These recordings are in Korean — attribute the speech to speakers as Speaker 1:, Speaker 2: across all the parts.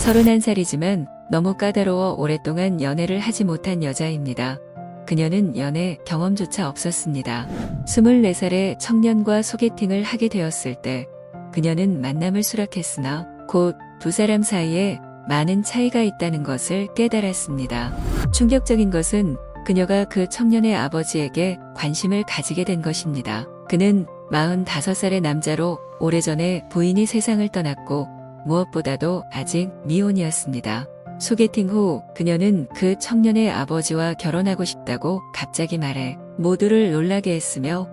Speaker 1: 31살이지만 너무 까다로워 오랫동안 연애를 하지 못한 여자입니다. 그녀는 연애 경험조차 없었습니다. 24살의 청년과 소개팅을 하게 되었을 때 그녀는 만남을 수락했으나 곧 두 사람 사이에 많은 차이가 있다는 것을 깨달았습니다. 충격적인 것은 그녀가 그 청년의 아버지에게 관심을 가지게 된 것입니다. 그는 45살의 남자로 오래전에 부인이 세상을 떠났고 무엇보다도 아직 미혼이었습니다. 소개팅 후 그녀는 그 청년의 아버지와 결혼하고 싶다고 갑자기 말해 모두를 놀라게 했으며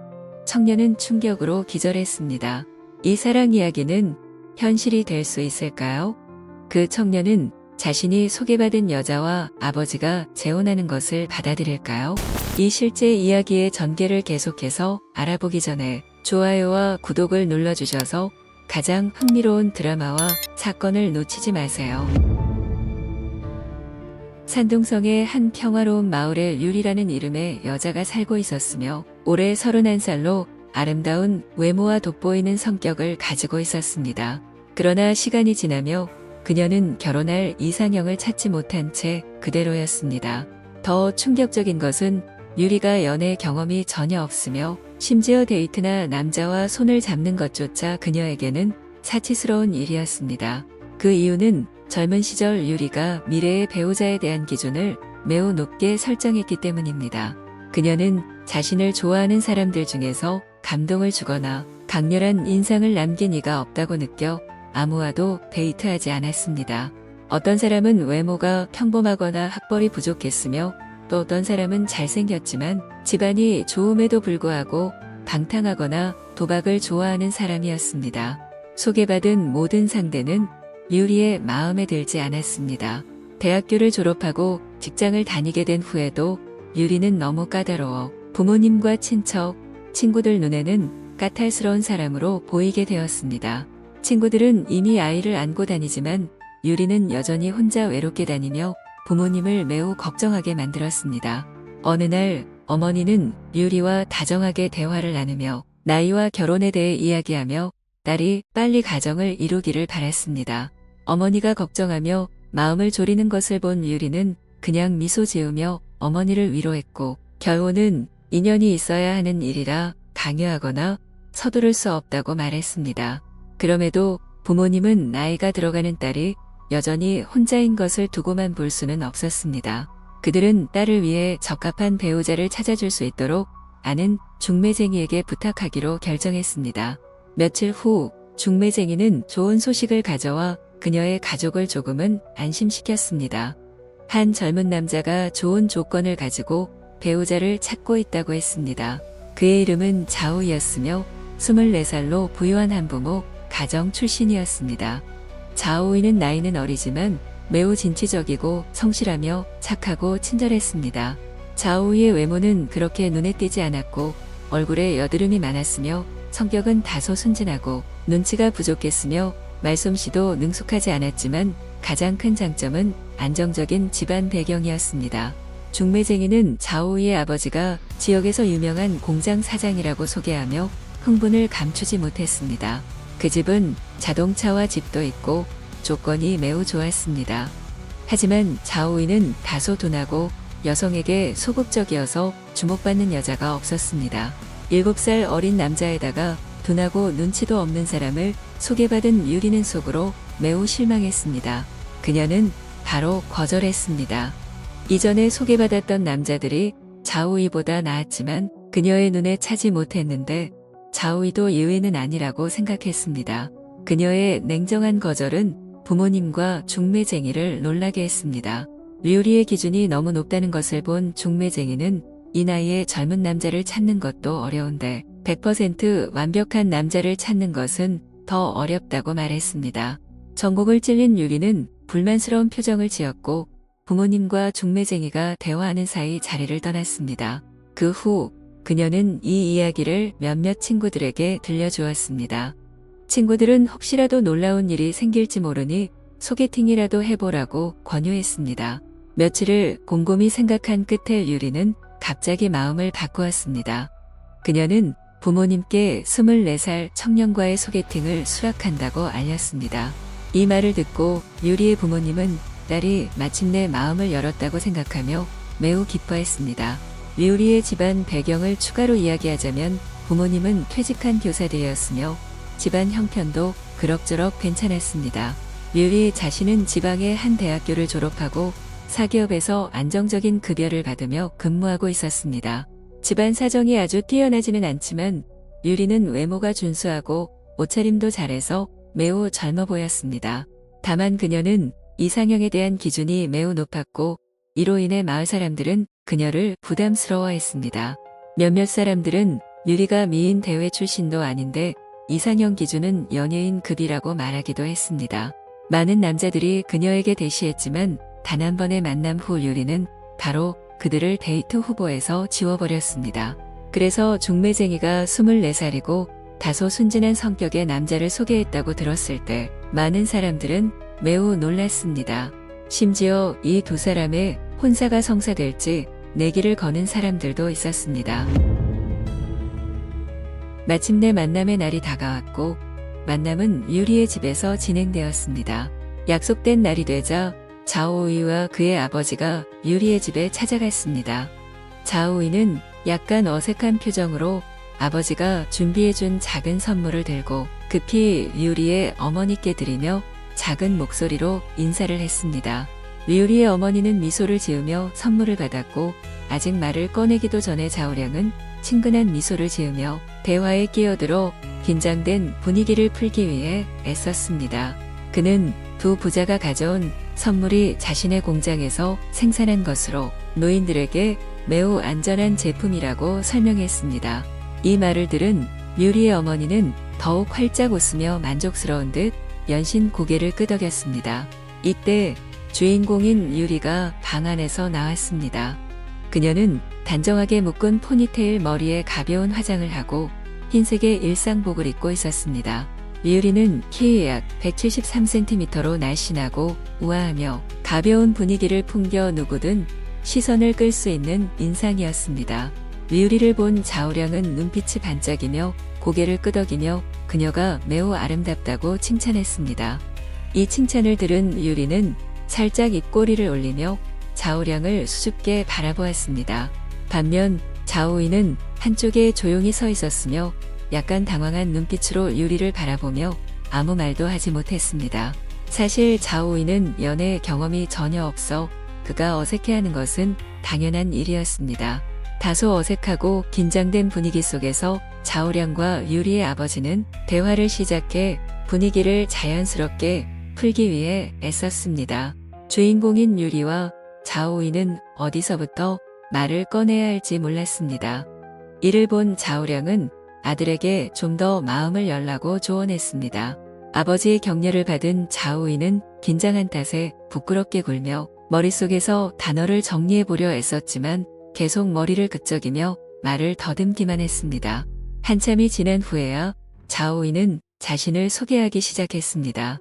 Speaker 1: 청년은 충격으로 기절했습니다. 이 사랑 이야기는 현실이 될 수 있을까요? 그 청년은 자신이 소개받은 여자와 아버지가 재혼하는 것을 받아들일까요? 이 실제 이야기의 전개를 계속해서 알아보기 전에 좋아요와 구독을 눌러주셔서 가장 흥미로운 드라마와 사건을 놓치지 마세요. 산둥성의 한 평화로운 마을에 류리라는 이름의 여자가 살고 있었으며 올해 31살로 아름다운 외모와 돋보이는 성격을 가지고 있었습니다. 그러나 시간이 지나며 그녀는 결혼할 이상형을 찾지 못한 채 그대로였습니다. 더 충격적인 것은 류리가 연애 경험이 전혀 없으며 심지어 데이트나 남자와 손을 잡는 것조차 그녀에게는 사치스러운 일이었습니다. 그 이유는 젊은 시절 류리가 미래의 배우자에 대한 기준을 매우 높게 설정했기 때문입니다. 그녀는 자신을 좋아하는 사람들 중에서 감동을 주거나 강렬한 인상을 남긴 이가 없다고 느껴 아무와도 데이트하지 않았습니다. 어떤 사람은 외모가 평범하거나 학벌이 부족했으며 또 어떤 사람은 잘생겼지만 집안이 좋음에도 불구하고 방탕하거나 도박을 좋아하는 사람이었습니다. 소개받은 모든 상대는 류리의 마음에 들지 않았습니다. 대학교를 졸업하고 직장을 다니게 된 후에도 류리는 너무 까다로워 부모님과 친척, 친구들 눈에는 까탈스러운 사람으로 보이게 되었습니다. 친구들은 이미 아이를 안고 다니지만 류리는 여전히 혼자 외롭게 다니며 부모님을 매우 걱정하게 만들었습니다. 어느 날 어머니는 류리와 다정하게 대화를 나누며 나이와 결혼에 대해 이야기하며 딸이 빨리 가정을 이루기를 바랐습니다. 어머니가 걱정하며 마음을 졸이는 것을 본 류리는 그냥 미소 지으며 어머니를 위로했고 결혼은 인연이 있어야 하는 일이라 강요하거나 서두를 수 없다고 말했습니다. 그럼에도 부모님은 나이가 들어가는 딸이 여전히 혼자인 것을 두고만 볼 수는 없었습니다. 그들은 딸을 위해 적합한 배우자를 찾아줄 수 있도록 아는 중매쟁이에게 부탁하기로 결정했습니다. 며칠 후 중매쟁이는 좋은 소식을 가져와 그녀의 가족을 조금은 안심시켰습니다. 한 젊은 남자가 좋은 조건을 가지고 배우자를 찾고 있다고 했습니다. 그의 이름은 자우이였으며 24살로 부유한 한부모 가정 출신이었습니다. 자오이는 나이는 어리지만 매우 진취적이고 성실하며 착하고 친절했습니다. 자오이의 외모는 그렇게 눈에 띄지 않았고 얼굴에 여드름이 많았으며 성격은 다소 순진하고 눈치가 부족했으며 말솜씨도 능숙하지 않았지만 가장 큰 장점은 안정적인 집안 배경이었습니다. 중매쟁이는 자오이의 아버지가 지역에서 유명한 공장 사장이라고 소개하며 흥분을 감추지 못했습니다. 그 집은 자동차와 집도 있고 조건이 매우 좋았습니다. 하지만 자오이는 다소 둔하고 여성에게 소극적이어서 주목받는 여자가 없었습니다. 7살 어린 남자에다가 둔하고 눈치도 없는 사람을 소개받은 류리는 속으로 매우 실망했습니다. 그녀는 바로 거절했습니다. 이전에 소개받았던 남자들이 자오이보다 나았지만 그녀의 눈에 차지 못했는데 자오이도 예외는 아니라고 생각했습니다. 그녀의 냉정한 거절은 부모님과 중매쟁이를 놀라게 했습니다. 류리의 기준이 너무 높다는 것을 본 중매쟁이는 이 나이에 젊은 남자를 찾는 것도 어려운데 100% 완벽한 남자를 찾는 것은 더 어렵다고 말했습니다. 전곡을 찔린 류리는 불만스러운 표정을 지었고 부모님과 중매쟁이가 대화하는 사이 자리를 떠났습니다. 그 후 그녀는 이 이야기를 몇몇 친구들에게 들려주었습니다. 친구들은 혹시라도 놀라운 일이 생길지 모르니 소개팅이라도 해보라고 권유했습니다. 며칠을 곰곰이 생각한 끝에 류리는 갑자기 마음을 바꾸었습니다. 그녀는 부모님께 24살 청년과의 소개팅을 수락한다고 알렸습니다. 이 말을 듣고 유리의 부모님은 딸이 마침내 마음을 열었다고 생각하며 매우 기뻐했습니다. 유리의 집안 배경을 추가로 이야기하자면 부모님은 퇴직한 교사들이었으며 집안 형편도 그럭저럭 괜찮았습니다. 유리 자신은 지방의 한 대학교를 졸업하고 사기업에서 안정적인 급여를 받으며 근무하고 있었습니다. 집안 사정이 아주 뛰어나지는 않지만 유리는 외모가 준수하고 옷차림도 잘해서 매우 젊어 보였습니다. 다만 그녀는 이상형에 대한 기준이 매우 높았고 이로 인해 마을 사람들은 그녀를 부담스러워했습니다. 몇몇 사람들은 유리가 미인 대회 출신도 아닌데 이상형 기준은 연예인 급이라고 말하기도 했습니다. 많은 남자들이 그녀에게 대시했지만 단 한 번의 만남 후 유리는 바로 그들을 데이트 후보에서 지워버렸습니다. 그래서 중매쟁이가 24살이고 다소 순진한 성격의 남자를 소개했다고 들었을 때 많은 사람들은 매우 놀랐습니다. 심지어 이 두 사람의 혼사가 성사될지 내기를 거는 사람들도 있었습니다. 마침내 만남의 날이 다가왔고 만남은 유리의 집에서 진행되었습니다. 약속된 날이 되자 자오이와 그의 아버지가 유리의 집에 찾아갔습니다. 자오이는 약간 어색한 표정으로 아버지가 준비해준 작은 선물을 들고 급히 유리의 어머니께 드리며 작은 목소리로 인사를 했습니다. 유리의 어머니는 미소를 지으며 선물을 받았고 아직 말을 꺼내기도 전에 자오량은 친근한 미소를 지으며 대화에 끼어들어 긴장된 분위기를 풀기 위해 애썼습니다. 그는 두 부자가 가져온 선물이 자신의 공장에서 생산한 것으로 노인들에게 매우 안전한 제품이라고 설명했습니다. 이 말을 들은 유리의 어머니는 더욱 활짝 웃으며 만족스러운 듯 연신 고개를 끄덕였습니다. 이때 주인공인 유리가 방 안에서 나왔습니다. 그녀는 단정하게 묶은 포니테일 머리에 가벼운 화장을 하고 흰색의 일상복을 입고 있었습니다. 유리는 키 약 173cm로 날씬하고 우아하며 가벼운 분위기를 풍겨 누구든 시선을 끌 수 있는 인상이었습니다. 유리를 본 자오량은 눈빛이 반짝이며 고개를 끄덕이며 그녀가 매우 아름답다고 칭찬했습니다. 이 칭찬을 들은 유리는 살짝 입꼬리를 올리며 자오량을 수줍게 바라보았습니다. 반면 자오이는 한쪽에 조용히 서 있었으며 약간 당황한 눈빛으로 유리를 바라보며 아무 말도 하지 못했습니다. 사실 자오이는 연애 경험이 전혀 없어 그가 어색해하는 것은 당연한 일이었습니다. 다소 어색하고 긴장된 분위기 속에서 자오량과 유리의 아버지는 대화를 시작해 분위기를 자연스럽게 풀기 위해 애썼습니다. 주인공인 유리와 자오이는 어디서부터 말을 꺼내야 할지 몰랐습니다. 이를 본 자오량은 아들에게 좀 더 마음을 열라고 조언했습니다. 아버지의 격려를 받은 자오이는 긴장한 탓에 부끄럽게 굴며 머릿속에서 단어를 정리해보려 애썼지만 계속 머리를 끄적이며 말을 더듬기만 했습니다. 한참이 지난 후에야 자오이는 자신을 소개하기 시작했습니다.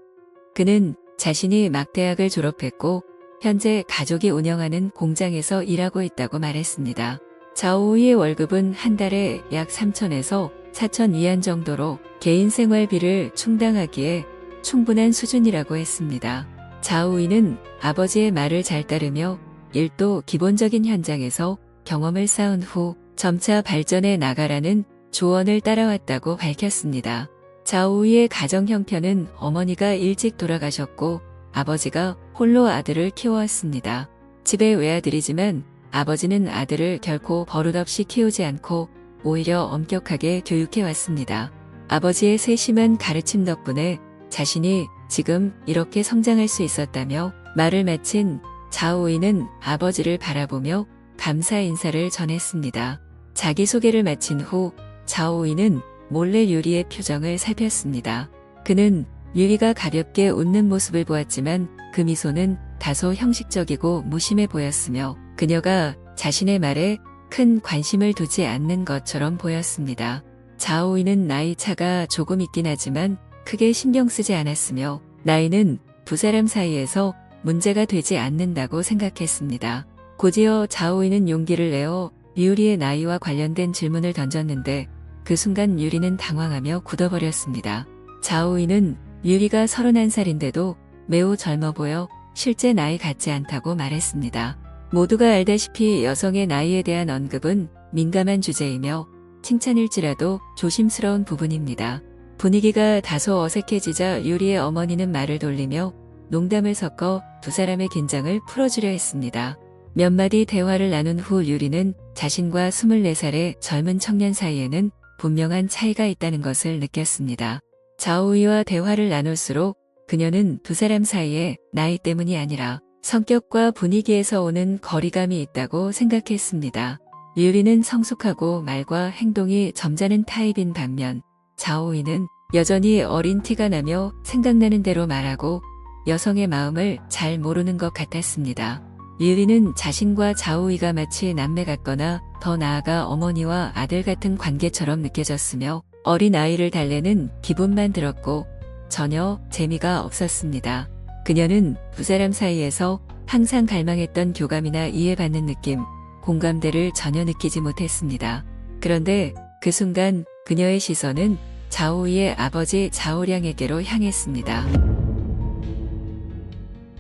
Speaker 1: 그는 자신이 막 대학을 졸업했고 현재 가족이 운영하는 공장에서 일하고 있다고 말했습니다. 자오이의 월급은 한 달에 약 3천에서 4천 위안 정도로 개인 생활비를 충당하기에 충분한 수준이라고 했습니다. 자오이는 아버지의 말을 잘 따르며 일도 기본적인 현장에서 경험을 쌓은 후 점차 발전해 나가라는 조언을 따라왔다고 밝혔습니다. 자오이의 가정 형편은 어머니가 일찍 돌아가셨고 아버지가 홀로 아들을 키워왔습니다. 집의 외아들이지만 아버지는 아들을 결코 버릇없이 키우지 않고 오히려 엄격하게 교육해왔습니다. 아버지의 세심한 가르침 덕분에 자신이 지금 이렇게 성장할 수 있었다며 말을 마친 자오이는 아버지를 바라보며 감사 인사를 전했습니다. 자기소개를 마친 후 자오이는 몰래 유리의 표정을 살폈습니다. 그는 유리가 가볍게 웃는 모습을 보았지만 그 미소는 다소 형식적이고 무심해 보였으며 그녀가 자신의 말에 큰 관심을 두지 않는 것처럼 보였습니다. 자오이는 나이 차가 조금 있긴 하지만 크게 신경 쓰지 않았으며 나이는 두 사람 사이에서 문제가 되지 않는다고 생각했습니다. 곧이어 자오이는 용기를 내어 유리의 나이와 관련된 질문을 던졌는데 그 순간 유리는 당황하며 굳어버렸습니다. 자오이는 류리가 31살인데도 매우 젊어 보여 실제 나이 같지 않다고 말했습니다. 모두가 알다시피 여성의 나이에 대한 언급은 민감한 주제이며 칭찬일지라도 조심스러운 부분입니다. 분위기가 다소 어색해지자 류리의 어머니는 말을 돌리며 농담을 섞어 두 사람의 긴장을 풀어주려 했습니다. 몇 마디 대화를 나눈 후 류리는 자신과 24살의 젊은 청년 사이에는 분명한 차이가 있다는 것을 느꼈습니다. 자오이와 대화를 나눌수록 그녀는 두 사람 사이에 나이 때문이 아니라 성격과 분위기에서 오는 거리감이 있다고 생각했습니다. 류리는 성숙하고 말과 행동이 점잖은 타입인 반면 자오이는 여전히 어린 티가 나며 생각나는 대로 말하고 여성의 마음을 잘 모르는 것 같았습니다. 류리는 자신과 자오이가 마치 남매 같거나 더 나아가 어머니와 아들 같은 관계처럼 느껴졌으며 어린 아이를 달래는 기분만 들었고 전혀 재미가 없었습니다. 그녀는 두 사람 사이에서 항상 갈망했던 교감이나 이해받는 느낌, 공감대를 전혀 느끼지 못했습니다. 그런데 그 순간 그녀의 시선은 자오이의 아버지 자오량에게로 향했습니다.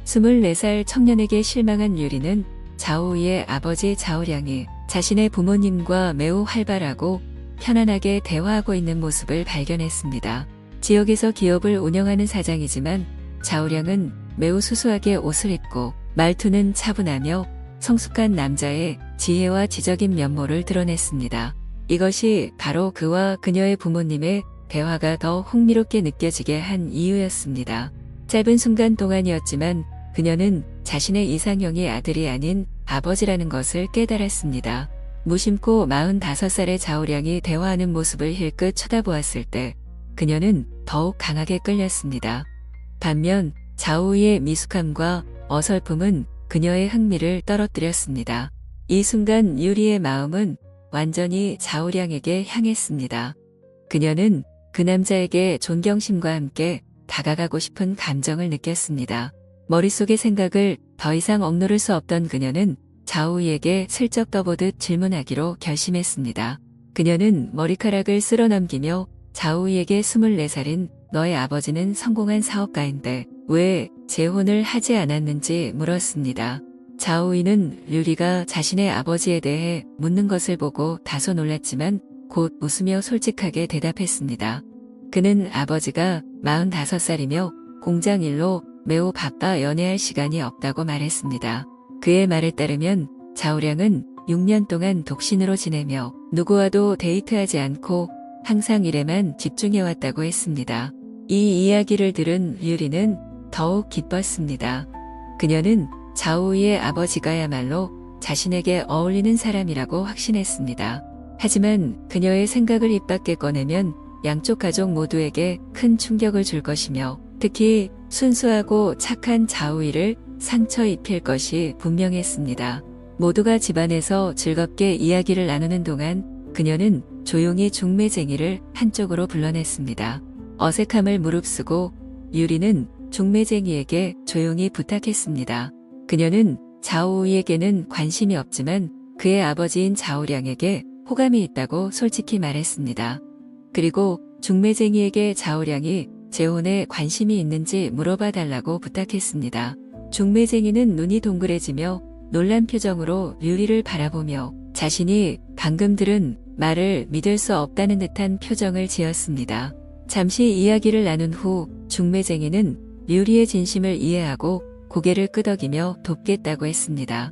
Speaker 1: 24살 청년에게 실망한 류리는 자오이의 아버지 자오량이 자신의 부모님과 매우 활발하고 편안하게 대화하고 있는 모습을 발견했습니다. 지역에서 기업을 운영하는 사장이지만 자오량은 매우 수수하게 옷을 입고 말투는 차분하며 성숙한 남자의 지혜와 지적인 면모를 드러냈습니다. 이것이 바로 그와 그녀의 부모님의 대화가 더 흥미롭게 느껴지게 한 이유였습니다. 짧은 순간 동안이었지만 그녀는 자신의 이상형이 아들이 아닌 아버지라는 것을 깨달았습니다. 무심코 45살의 자오량이 대화하는 모습을 힐끗 쳐다보았을 때 그녀는 더욱 강하게 끌렸습니다. 반면 자오이의 미숙함과 어설픔은 그녀의 흥미를 떨어뜨렸습니다. 이 순간 유리의 마음은 완전히 자오량에게 향했습니다. 그녀는 그 남자에게 존경심과 함께 다가가고 싶은 감정을 느꼈습니다. 머릿속의 생각을 더 이상 억누를 수 없던 그녀는 자오이에게 슬쩍 떠보듯 질문하기로 결심했습니다. 그녀는 머리카락을 쓸어넘기며 자오이에게 24살인 너의 아버지는 성공한 사업가인데 왜 재혼을 하지 않았는지 물었습니다. 자오이는 류리가 자신의 아버지에 대해 묻는 것을 보고 다소 놀랐지만 곧 웃으며 솔직하게 대답했습니다. 그는 아버지가 45살이며 공장 일로 매우 바빠 연애할 시간이 없다고 말했습니다. 그의 말에 따르면 자오량은 6년 동안 독신으로 지내며 누구와도 데이트하지 않고 항상 일에만 집중해왔다고 했습니다. 이 이야기를 들은 류리는 더욱 기뻤습니다. 그녀는 자오이의 아버지가야말로 자신에게 어울리는 사람이라고 확신했습니다. 하지만 그녀의 생각을 입 밖에 꺼내면 양쪽 가족 모두에게 큰 충격을 줄 것이며 특히 순수하고 착한 자오이를 상처 입힐 것이 분명했습니다. 모두가 집안에서 즐겁게 이야기를 나누는 동안 그녀는 조용히 중매쟁이를 한쪽으로 불러냈습니다. 어색함을 무릅쓰고 유리는 중매쟁이에게 조용히 부탁했습니다. 그녀는 자오이에게는 관심이 없지만 그의 아버지인 자오량에게 호감이 있다고 솔직히 말했습니다. 그리고 중매쟁이에게 자오량이 재혼에 관심이 있는지 물어봐 달라고 부탁했습니다. 중매쟁이는 눈이 동그래지며 놀란 표정으로 류리를 바라보며 자신이 방금 들은 말을 믿을 수 없다는 듯한 표정을 지었습니다. 잠시 이야기를 나눈 후 중매쟁이는 류리의 진심을 이해하고 고개를 끄덕이며 돕겠다고 했습니다.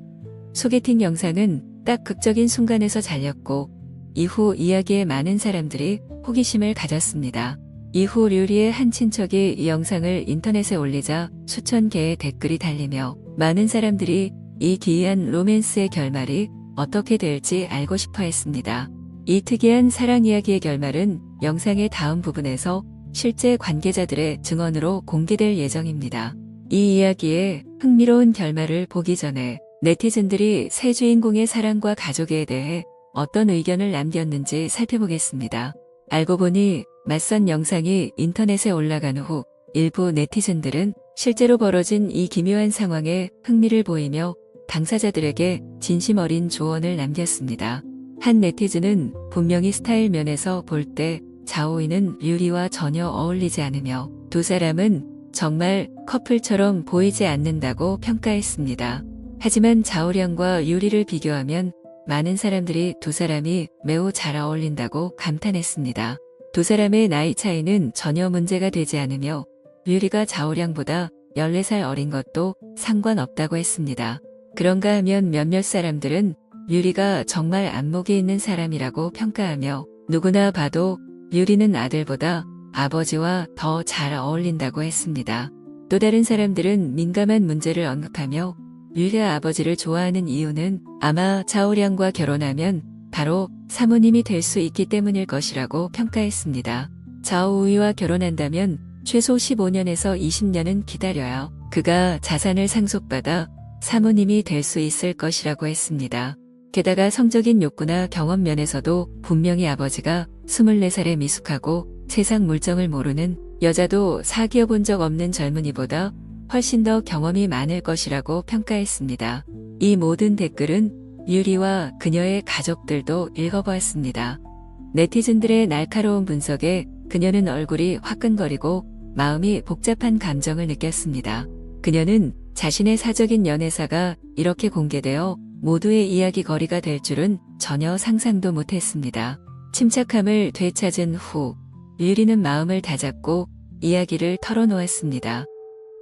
Speaker 1: 소개팅 영상은 딱 극적인 순간에서 잘렸고 이후 이야기에 많은 사람들이 호기심을 가졌습니다. 이후 류리의 한 친척이 이 영상을 인터넷에 올리자 수천 개의 댓글이 달리며 많은 사람들이 이 기이한 로맨스의 결말이 어떻게 될지 알고 싶어 했습니다. 이 특이한 사랑 이야기의 결말은 영상의 다음 부분에서 실제 관계자들의 증언으로 공개될 예정입니다. 이 이야기의 흥미로운 결말을 보기 전에 네티즌들이 새 주인공의 사랑과 가족에 대해 어떤 의견을 남겼는지 살펴보겠습니다. 알고 보니 맞선 영상이 인터넷에 올라간 후 일부 네티즌들은 실제로 벌어진 이 기묘한 상황에 흥미를 보이며 당사자들에게 진심 어린 조언을 남겼습니다. 한 네티즌은 분명히 스타일 면에서 볼 때 자오이는 류리와 전혀 어울리지 않으며 두 사람은 정말 커플처럼 보이지 않는다고 평가했습니다. 하지만 자오량과 유리를 비교하면 많은 사람들이 두 사람이 매우 잘 어울린다고 감탄했습니다. 두 사람의 나이 차이는 전혀 문제가 되지 않으며 유리가 자오량보다 14살 어린 것도 상관없다고 했습니다. 그런가 하면 몇몇 사람들은 유리가 정말 안목이 있는 사람이라고 평가하며 누구나 봐도 유리는 아들보다 아버지와 더 잘 어울린다고 했습니다. 또 다른 사람들은 민감한 문제를 언급하며 유리가 아버지를 좋아하는 이유는 아마 자오량과 결혼하면 바로 사모님이 될 수 있기 때문일 것이라고 평가했습니다. 자오우이와 결혼한다면 최소 15년에서 20년은 기다려야 그가 자산을 상속받아 사모님이 될 수 있을 것이라고 했습니다. 게다가 성적인 욕구나 경험 면에서도 분명히 아버지가 24살에 미숙하고 세상 물정을 모르는 여자도 사귀어 본 적 없는 젊은이보다 훨씬 더 경험이 많을 것이라고 평가했습니다. 이 모든 댓글은 유리와 그녀의 가족들도 읽어보았습니다. 네티즌들의 날카로운 분석에 그녀는 얼굴이 화끈거리고 마음이 복잡한 감정을 느꼈습니다. 그녀는 자신의 사적인 연애사가 이렇게 공개되어 모두의 이야기거리가 될 줄은 전혀 상상도 못했습니다. 침착함을 되찾은 후 유리는 마음을 다잡고 이야기를 털어놓았습니다.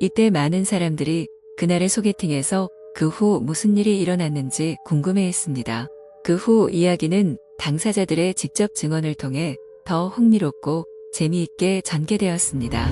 Speaker 1: 이때 많은 사람들이 그날의 소개팅에서 그 후 무슨 일이 일어났는지 궁금해했습니다. 그 후 이야기는 당사자들의 직접 증언을 통해 더 흥미롭고 재미있게 전개되었습니다.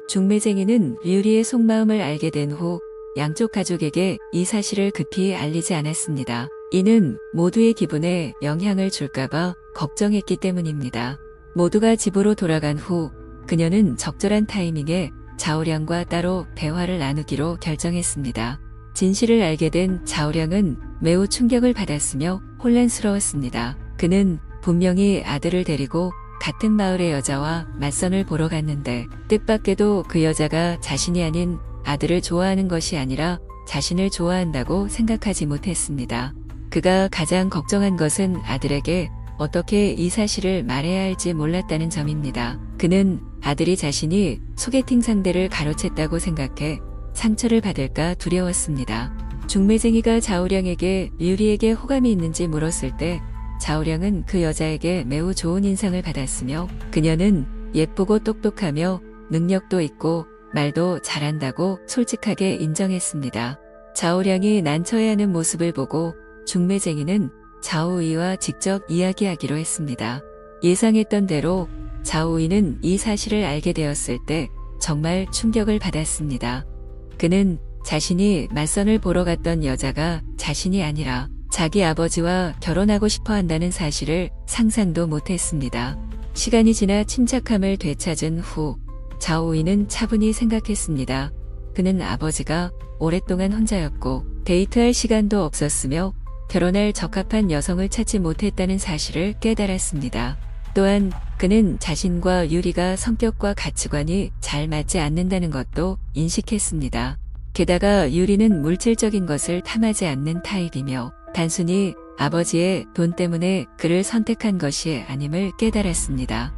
Speaker 1: 중매쟁이는 유리의 속마음을 알게 된 후 양쪽 가족에게 이 사실을 급히 알리지 않았습니다. 이는 모두의 기분에 영향을 줄까봐 걱정했기 때문입니다. 모두가 집으로 돌아간 후 그녀는 적절한 타이밍에 자오량과 따로 대화를 나누기로 결정했습니다. 진실을 알게 된 자오량은 매우 충격을 받았으며 혼란스러웠습니다. 그는 분명히 아들을 데리고 같은 마을의 여자와 맞선을 보러 갔는데 뜻밖에도 그 여자가 자신이 아닌 아들을 좋아하는 것이 아니라 자신을 좋아한다고 생각하지 못했습니다. 그가 가장 걱정한 것은 아들에게 어떻게 이 사실을 말해야 할지 몰랐다는 점입니다. 그는 아들이 자신이 소개팅 상대를 가로챘다고 생각해 상처를 받을까 두려웠습니다. 중매쟁이가 자오량에게 유리에게 호감이 있는지 물었을 때 자오량은 그 여자에게 매우 좋은 인상을 받았으며 그녀는 예쁘고 똑똑하며 능력도 있고 말도 잘한다고 솔직하게 인정했습니다. 자오량이 난처해하는 모습을 보고 중매쟁이는 자오이와 직접 이야기하기로 했습니다. 예상했던 대로 자오이는 이 사실을 알게 되었을 때 정말 충격을 받았습니다. 그는 자신이 맞선을 보러 갔던 여자가 자신이 아니라 자기 아버지와 결혼하고 싶어 한다는 사실을 상상도 못했습니다. 시간이 지나 침착함을 되찾은 후 자오이는 차분히 생각했습니다. 그는 아버지가 오랫동안 혼자였고 데이트할 시간도 없었으며 결혼할 적합한 여성을 찾지 못했다는 사실을 깨달았습니다. 또한 그는 자신과 유리가 성격과 가치관이 잘 맞지 않는다는 것도 인식했습니다. 게다가 유리는 물질적인 것을 탐하지 않는 타입이며 단순히 아버지의 돈 때문에 그를 선택한 것이 아님을 깨달았습니다.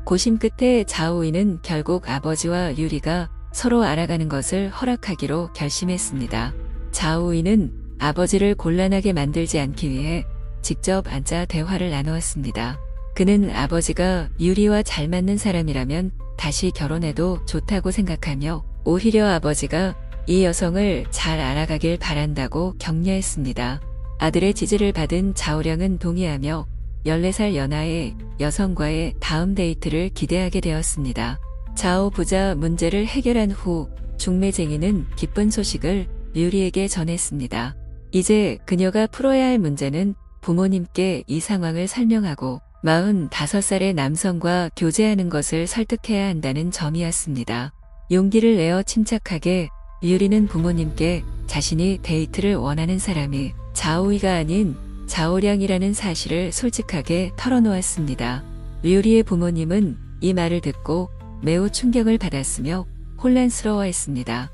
Speaker 1: 고심 끝에 자오이는 결국 아버지와 유리가 서로 알아가는 것을 허락하기로 결심했습니다. 자오이는 아버지를 곤란하게 만들지 않기 위해 직접 앉아 대화를 나누었습니다. 그는 아버지가 유리와 잘 맞는 사람이라면 다시 결혼해도 좋다고 생각하며 오히려 아버지가 이 여성을 잘 알아가길 바란다고 격려했습니다. 아들의 지지를 받은 자오량은 동의하며 14살 연하의 여성과의 다음 데이트를 기대하게 되었습니다. 자오 부자 문제를 해결한 후 중매쟁이는 기쁜 소식을 유리에게 전했습니다. 이제 그녀가 풀어야 할 문제는 부모님께 이 상황을 설명하고 45살의 남성과 교제하는 것을 설득해야 한다는 점이었습니다. 용기를 내어 침착하게 유리는 부모님께 자신이 데이트를 원하는 사람이 자오이가 아닌 자오량이라는 사실을 솔직하게 털어놓았습니다. 유리의 부모님은 이 말을 듣고 매우 충격을 받았으며 혼란스러워했습니다.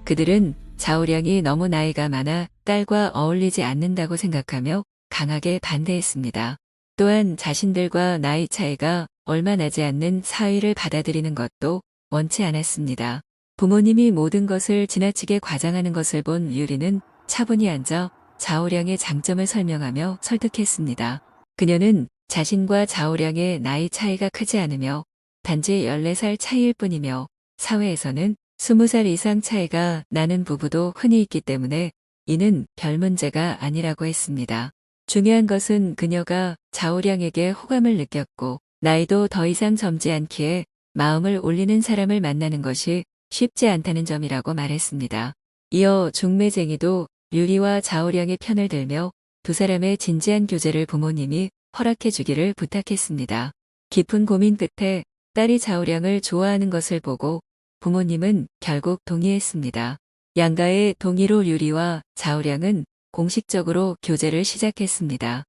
Speaker 1: 그들은 자오량이 너무 나이가 많아 딸과 어울리지 않는다고 생각하며 강하게 반대했습니다. 또한 자신들과 나이 차이가 얼마 나지 않는 사위를 받아들이는 것도 원치 않았습니다. 부모님이 모든 것을 지나치게 과장하는 것을 본 유리는 차분히 앉아 자오량의 장점을 설명하며 설득했습니다. 그녀는 자신과 자오량의 나이 차이가 크지 않으며 단지 14살 차이일 뿐이며 사회에서는 20살 이상 차이가 나는 부부도 흔히 있기 때문에 이는 별 문제가 아니라고 했습니다. 중요한 것은 그녀가 자오량에게 호감을 느꼈고 나이도 더 이상 젊지 않기에 마음을 올리는 사람을 만나는 것이 쉽지 않다는 점이라고 말했습니다. 이어 중매쟁이도 유리와 자오량의 편을 들며 두 사람의 진지한 교제를 부모님이 허락해 주기를 부탁했습니다. 깊은 고민 끝에 딸이 자오량을 좋아하는 것을 보고 부모님은 결국 동의했습니다. 양가의 동의로 유리와 자오량은 공식적으로 교제를 시작했습니다.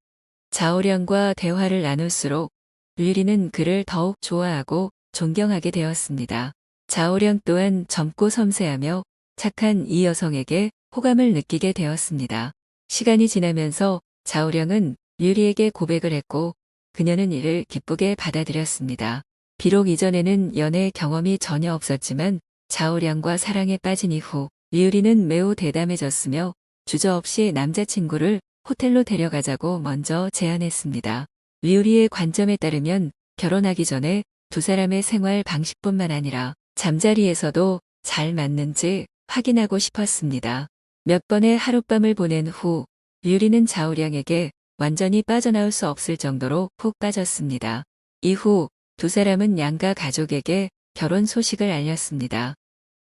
Speaker 1: 자오량과 대화를 나눌수록 유리는 그를 더욱 좋아하고 존경하게 되었습니다. 자오량 또한 젊고 섬세하며 착한 이 여성에게 호감을 느끼게 되었습니다. 시간이 지나면서 자오량은 유리에게 고백을 했고 그녀는 이를 기쁘게 받아들였습니다. 비록 이전에는 연애 경험이 전혀 없었지만 자오량과 사랑에 빠진 이후 유리는 매우 대담해졌으며 주저없이 남자친구를 호텔로 데려가자고 먼저 제안했습니다. 유리의 관점에 따르면 결혼하기 전에 두 사람의 생활 방식뿐만 아니라 잠자리에서도 잘 맞는지 확인하고 싶었습니다. 몇 번의 하룻밤을 보낸 후 유리는 자오량에게 완전히 빠져나올 수 없을 정도로 푹 빠졌습니다. 이후 두 사람은 양가 가족에게 결혼 소식을 알렸습니다.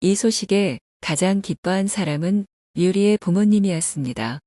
Speaker 1: 이 소식에 가장 기뻐한 사람은 유리의 부모님이었습니다.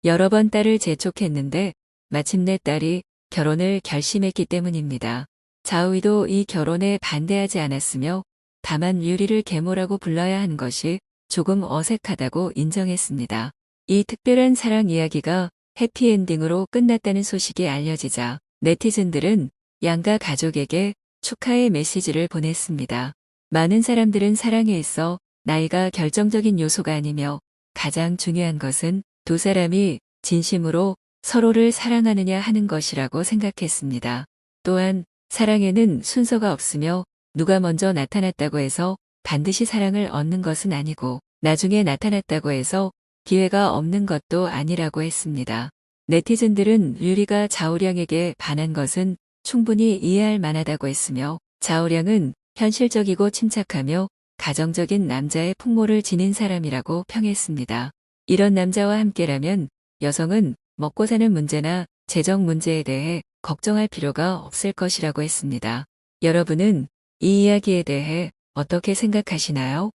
Speaker 1: 여러 번 딸을 재촉했는데 마침내 딸이 결혼을 결심했기 때문입니다. 자오이도 이 결혼에 반대하지 않았으며 다만 유리를 계모라고 불러야 하는 것이 조금 어색하다고 인정했습니다. 이 특별한 사랑 이야기가 해피엔딩으로 끝났다는 소식이 알려지자 네티즌들은 양가 가족에게 축하의 메시지를 보냈습니다. 많은 사람들은 사랑에 있어 나이가 결정적인 요소가 아니며 가장 중요한 것은 두 사람이 진심으로 서로를 사랑하느냐 하는 것이라고 생각했습니다. 또한 사랑에는 순서가 없으며 누가 먼저 나타났다고 해서 반드시 사랑을 얻는 것은 아니고 나중에 나타났다고 해서 기회가 없는 것도 아니라고 했습니다. 네티즌들은 유리가 자오량에게 반한 것은 충분히 이해할 만하다고 했으며 자오량은 현실적이고 침착하며 가정적인 남자의 풍모를 지닌 사람이라고 평했습니다. 이런 남자와 함께라면 여성은 먹고 사는 문제나 재정 문제에 대해 걱정할 필요가 없을 것이라고 했습니다. 여러분은 이 이야기에 대해 어떻게 생각하시나요?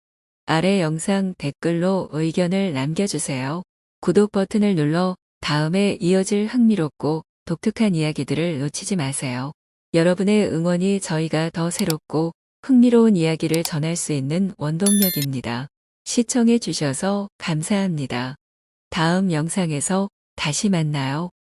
Speaker 1: 아래 영상 댓글로 의견을 남겨주세요. 구독 버튼을 눌러 다음에 이어질 흥미롭고 독특한 이야기들을 놓치지 마세요. 여러분의 응원이 저희가 더 새롭고 흥미로운 이야기를 전할 수 있는 원동력입니다. 시청해 주셔서 감사합니다. 다음 영상에서 다시 만나요.